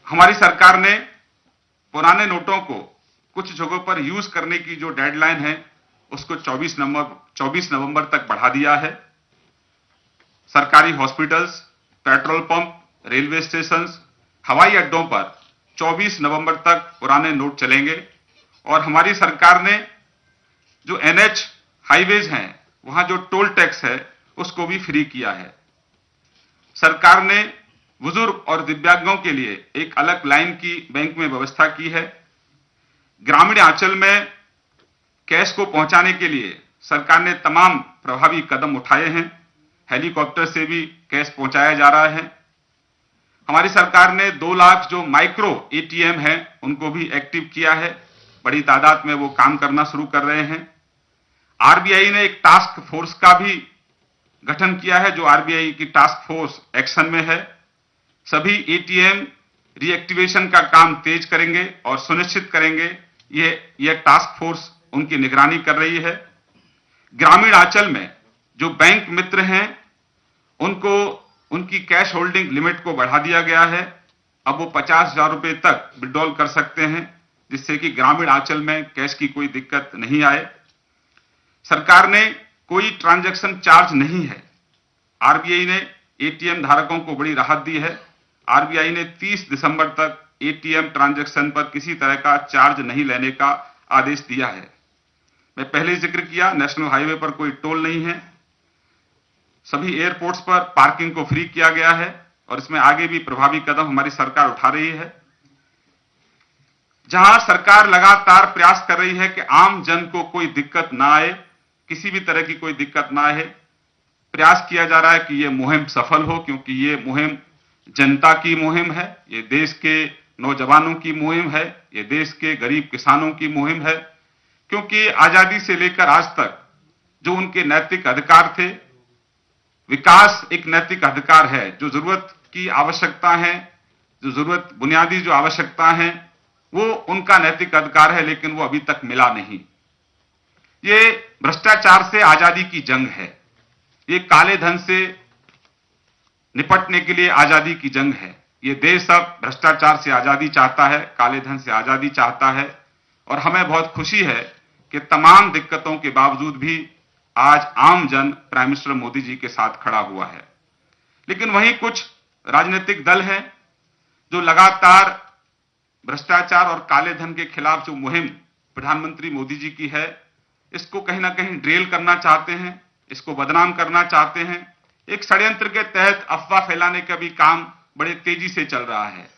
हमारी सरकार ने पुराने नोटों को कुछ जगहों पर यूज करने की जो डेडलाइन है उसको 24 नवंबर तक बढ़ा दिया है। सरकारी hospitals, petrol pump, railway station, हवाई अड्डों पर 24 नवंबर तक पुराने नोट चलेंगे और हमारी सरकार ने जो एनएच हाईवेज हैं वहां जो टोल टैक्स है उसको भी फ्री किया है। सरकार ने बुजुर्ग और दिव्यांगों के लिए एक अलग लाइन की बैंक में व्यवस्था की है। ग्रामीण अंचल में कैश को पहुंचाने के लिए सरकार ने तमाम प्रभावी कदम उठाए हैं। हेलीकॉप्टर से भी कैश पहुंचाया जा रहा है। हमारी सरकार ने 2 लाख जो माइक्रो एटीएम हैं उनको भी एक्टिव किया है। बड़ी तादाद में वो काम करना शुरू कर रहे हैं। आरबीआई ने एक टास्क फोर्स का भी गठन किया है जो आरबीआई की टास्क फोर्स एक्शन में है। सभी एटीएम रीएक्टिवेशन का काम तेज करेंगे और सुनिश्चित करेंगे ये टास्क फोर्स उनकी निगरानी कर रही है। ग्रामीण अंचल में जो बैंक मित्र हैं उनको उनकी कैश होल्डिंग लिमिट को बढ़ा दिया गया है। अब वो 50,000 रुपए तक विड्रॉल कर सकते हैं जिससे कि ग्रामीण अंचल में कैश की कोई दिक्कत नहीं आए। सरकार ने कोई ट्रांजैक्शन चार्ज नहीं है। आरबीआई ने एटीएम धारकों को बड़ी राहत दी है। आरबीआई ने 30 दिसंबर तक एटीएम ट्रांजैक्शन पर किसी तरह का चार्ज नहीं लेने का आदेश दिया है। मैं पहले जिक्र किया, नेशनल हाईवे पर कोई टोल नहीं है। सभी एयरपोर्ट्स पर पार्किंग को फ्री किया गया है और इसमें आगे भी प्रभावी कदम हमारी सरकार उठा रही है। जहां सरकार लगातार प्रयास कर रही है कि आम जन को कोई दिक्कत ना आए, किसी भी तरह की कोई दिक्कत ना आए, प्रयास किया जा रहा है कि यह मुहिम सफल हो, क्योंकि ये मुहिम जनता की मुहिम है, ये देश के नौजवानों की मुहिम है, ये देश के गरीब किसानों की मुहिम है। क्योंकि आजादी से लेकर आज तक जो उनके नैतिक अधिकार थे, विकास एक नैतिक अधिकार है। जो जरूरत की आवश्यकता है, जो जरूरत बुनियादी जो आवश्यकता है वो उनका नैतिक अधिकार है, लेकिन वो अभी तक मिला नहीं। ये भ्रष्टाचार से आजादी की जंग है। ये काले धन से निपटने के लिए आजादी की जंग है। ये देश अब भ्रष्टाचार से आजादी चाहता है, काले धन से आजादी चाहता है और हमें बहुत खुशी है कि तमाम दिक्कतों के बावजूद भी आज आम जन प्राइम मिनिस्टर मोदी जी के साथ खड़ा हुआ है। लेकिन वहीं कुछ राजनीतिक दल हैं जो लगातार भ्रष्टाचार और काले धन के खिलाफ जो मुहिम प्रधानमंत्री मोदी जी की है, इसको कहीं ना कहीं ड्रेल करना चाहते हैं, इसको बदनाम करना चाहते हैं। एक षड्यंत्र के तहत अफवाह फैलाने का भी काम बड़े तेजी से चल रहा है।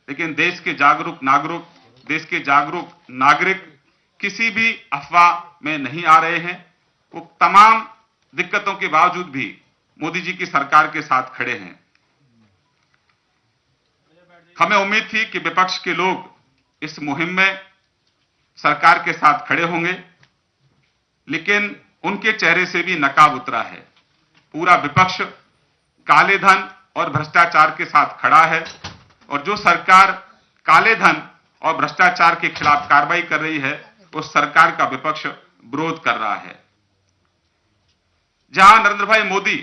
लेकिन देश के जागरूक नागरिक किसी भी अफवाह में नहीं आ रहे हैं। वो तमाम दिक्कतों के बावजूद भी मोदी जी की सरकार के साथ खड़े हैं। हमें उम्मीद थी कि विपक्ष के लोग इस मुहिम में सरकार के साथ खड़े होंगे, लेकिन उनके चेहरे से भी नकाब उतरा है। पूरा विपक्ष काले धन और भ्रष्टाचार के साथ खड़ा है और जो सरकार काले धन और भ्रष्टाचार के खिलाफ कार्रवाई कर रही है उस सरकार का विपक्ष विरोध कर रहा है। जहां नरेंद्र भाई मोदी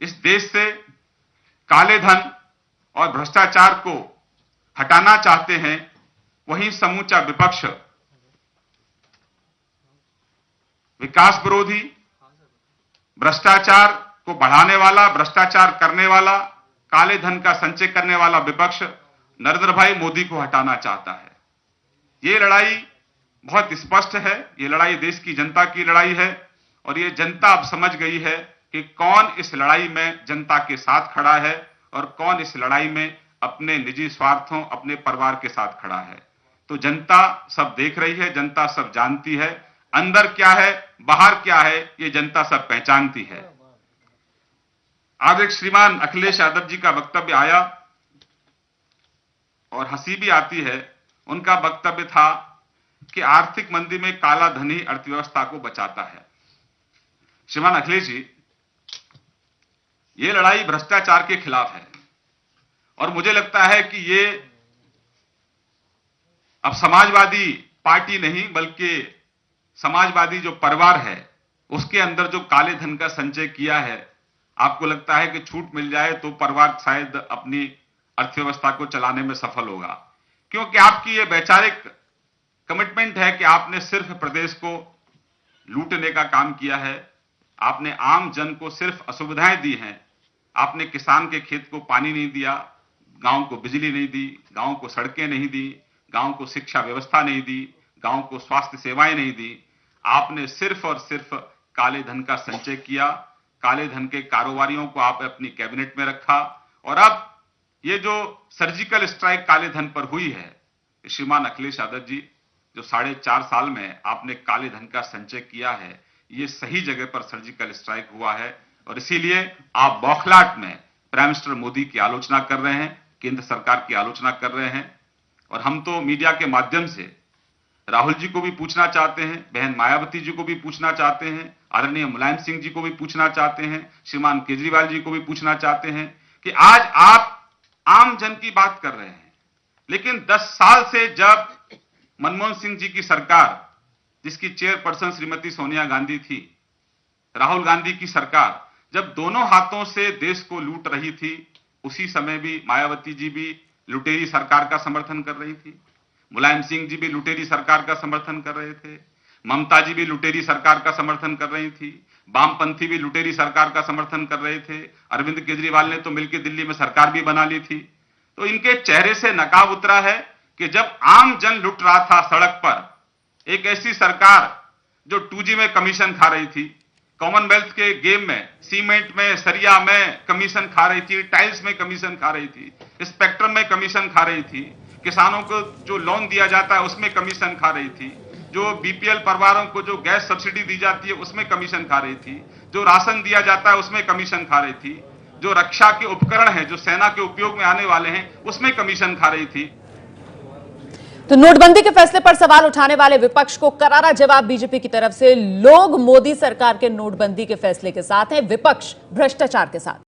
इस देश से काले धन और भ्रष्टाचार को हटाना चाहते हैं, वहीं समूचा विपक्ष विकास विरोधी, भ्रष्टाचार को बढ़ाने वाला, भ्रष्टाचार करने वाला, काले धन का संचय करने वाला विपक्ष नरेंद्र भाई मोदी को हटाना चाहता है। ये लड़ाई बहुत स्पष्ट है। ये लड़ाई देश की जनता की लड़ाई है और ये जनता अब समझ गई है कि कौन इस लड़ाई में जनता के साथ खड़ा है और कौन इस लड़ाई में अपने निजी स्वार्थों, अपने परिवार के साथ खड़ा है। तो जनता सब देख रही है, जनता सब जानती है, अंदर क्या है, बाहर क्या है, ये जनता सब पहचानती है। आज एक श्रीमान अखिलेश यादव जी का वक्तव्य आया और हंसी भी आती है। उनका वक्तव्य था कि आर्थिक मंदी में काला धन ही अर्थव्यवस्था को बचाता है। श्रीमान अखिलेश जी, ये लड़ाई भ्रष्टाचार के खिलाफ है और मुझे लगता है कि ये अब समाजवादी पार्टी नहीं बल्कि समाजवादी जो परिवार है उसके अंदर जो काले धन का संचय किया है, आपको लगता है कि छूट मिल जाए तो परिवार शायद अपनी अर्थव्यवस्था को चलाने में सफल होगा, क्योंकि आपकी ये वैचारिक कमिटमेंट है कि आपने सिर्फ प्रदेश को लूटने का काम किया है, आपने आम जन को सिर्फ असुविधाएं दी हैं, आपने किसान के खेत को पानी नहीं दिया, गांव को बिजली नहीं दी, गांव को सड़कें नहीं दी, गांव को शिक्षा व्यवस्था नहीं दी, गांव को स्वास्थ्य सेवाएं नहीं दी। आपने सिर्फ और सिर्फ काले धन का संचय किया, काले धन के कारोबारियों को आप अपनी कैबिनेट में रखा, और अब ये जो सर्जिकल स्ट्राइक काले धन पर हुई है, श्रीमान अखिलेश यादव जी, जो 4.5 साल में आपने काले धन का संचय किया है, ये सही जगह पर सर्जिकल स्ट्राइक हुआ है, और इसीलिए आप बौखलाहट में प्राइम मिनिस्टर मोदी की आलोचना कर रहे हैं, केंद्र सरकार की आलोचना कर रहे हैं। और हम तो मीडिया के माध्यम से राहुल जी को भी पूछना चाहते हैं, बहन मायावती जी को भी पूछना चाहते हैं, आदरणीय मुलायम सिंह जी को भी पूछना चाहते हैं, श्रीमान केजरीवाल जी को भी पूछना चाहते हैं कि आज आप आम जन की बात कर रहे हैं, लेकिन 10 साल से जब मनमोहन सिंह जी की सरकार, जिसकी चेयरपर्सन श्रीमती सोनिया गांधी थी, राहुल गांधी की सरकार जब दोनों हाथों से देश को लूट रही थी, उसी समय भी मायावती जी भी लुटेरी सरकार का समर्थन कर रही थी, मुलायम सिंह जी भी लुटेरी सरकार का समर्थन कर रहे थे, ममता जी भी लुटेरी सरकार का समर्थन कर रही थी, वामपंथी भी लुटेरी सरकार का समर्थन कर रहे थे, अरविंद केजरीवाल ने तो मिलकर दिल्ली में सरकार भी बना ली थी। तो इनके चेहरे से नकाब उतरा है कि जब आम जन लुट रहा था सड़क पर, एक ऐसी सरकार जो 2G में कमीशन खा रही थी, कॉमनवेल्थ के गेम में सीमेंट में, सरिया में कमीशन खा रही थी, टाइल्स में कमीशन खा रही थी, स्पेक्ट्रम में कमीशन खा रही थी, किसानों को जो लोन दिया जाता है उसमें कमीशन खा रही थी, जो बीपीएल परिवारों को जो गैस सब्सिडी दी जाती है उसमें कमीशन खा रही थी, जो राशन दिया जाता है उसमें कमीशन खा रही थी, जो रक्षा के उपकरण हैं जो सेना के उपयोग में आने वाले हैं उसमें कमीशन खा रही थी। तो नोटबंदी के फैसले पर सवाल उठाने वाले विपक्ष को करारा जवाब बीजेपी की तरफ से। लोग मोदी सरकार के नोटबंदी के फैसले के साथ हैं, विपक्ष भ्रष्टाचार के साथ।